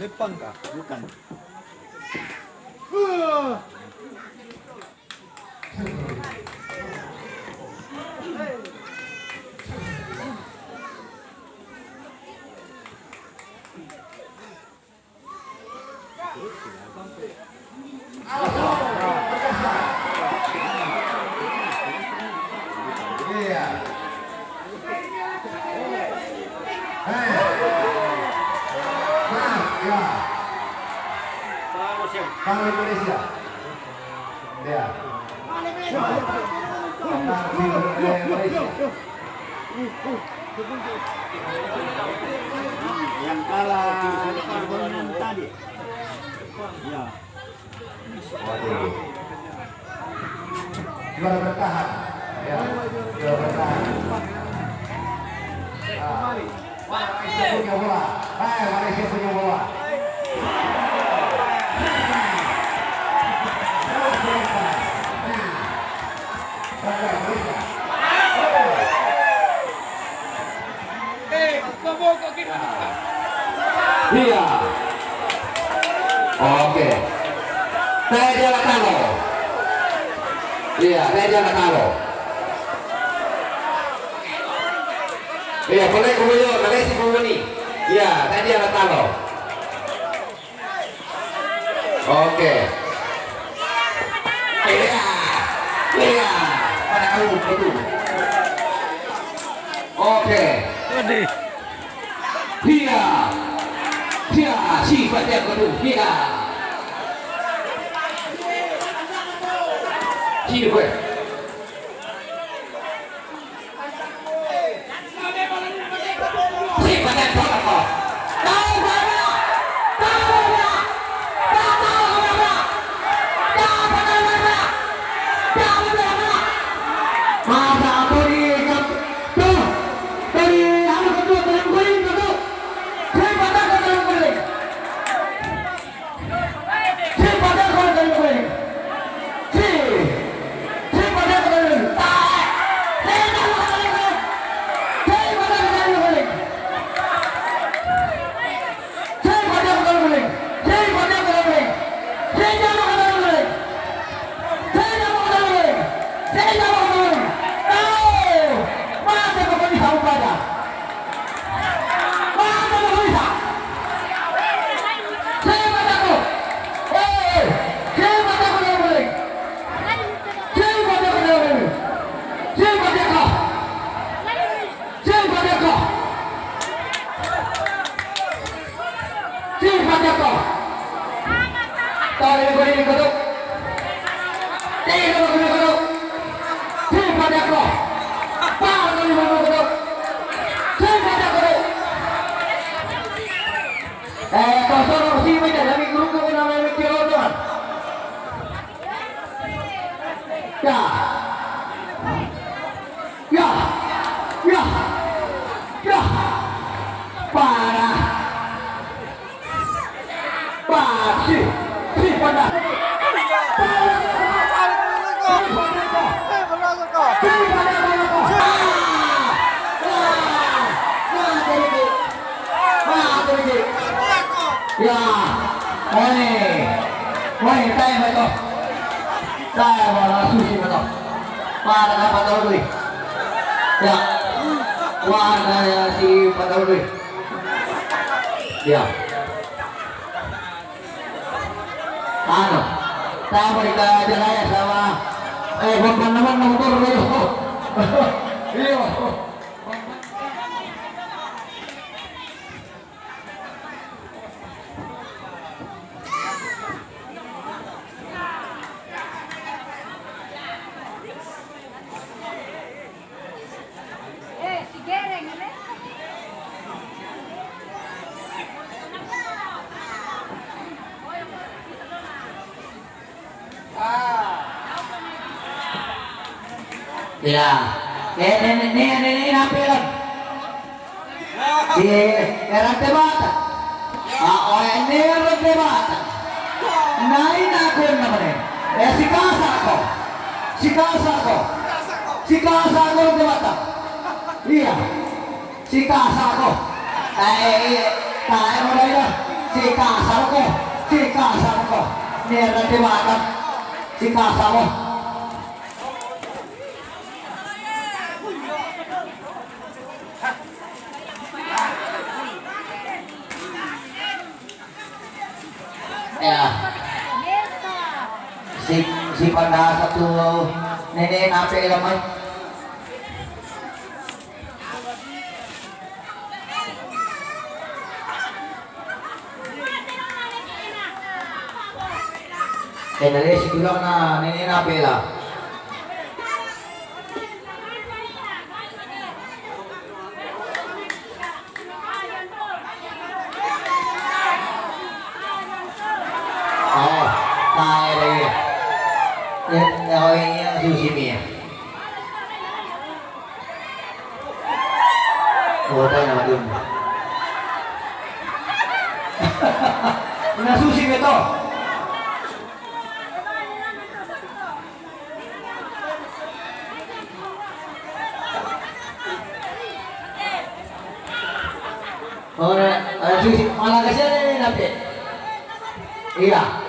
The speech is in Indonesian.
Jepang kah? Bukan. Iya. Ya. Bank Indonesia. Ya. Malaysia. Yang kalah pertandingan tadi. Ya. Waduh. Juara bertahan. Ya. Juara bertahan. Malaysia punya bola. Malaysia punya bola. Iya. Oke. Teja Latalo. Iya, Teja Latalo. Iya, boleh kemudian, Malaysia kemudian. Iya, Teja Latalo. Oke. Iya. Iya. Pada kamu betul. Oke. Iya. Iya, si pada kedua. Iya. Si gue. Si pada kedua. Ya. Saya berikan jalan sama teman-teman motor dulu. Iya. Si Gereng ini. Ya, ini nampilan di era debata. Oh, ini era debata. Naik aku namanya. Si kasa ko debata. Iya, si kasa ko. Tayo mo na yun. Jika Sarko, Nera Dewata, Jika Samo. Ya, si pada satu nenek apa lamai. Nari siguro na nenek apa lah. Oh, tayo lagi. Ini yang sushi ni. Oh, tayo na dun. Mana sushi ni to? Oh, sushi malah kasi na natin. Iya.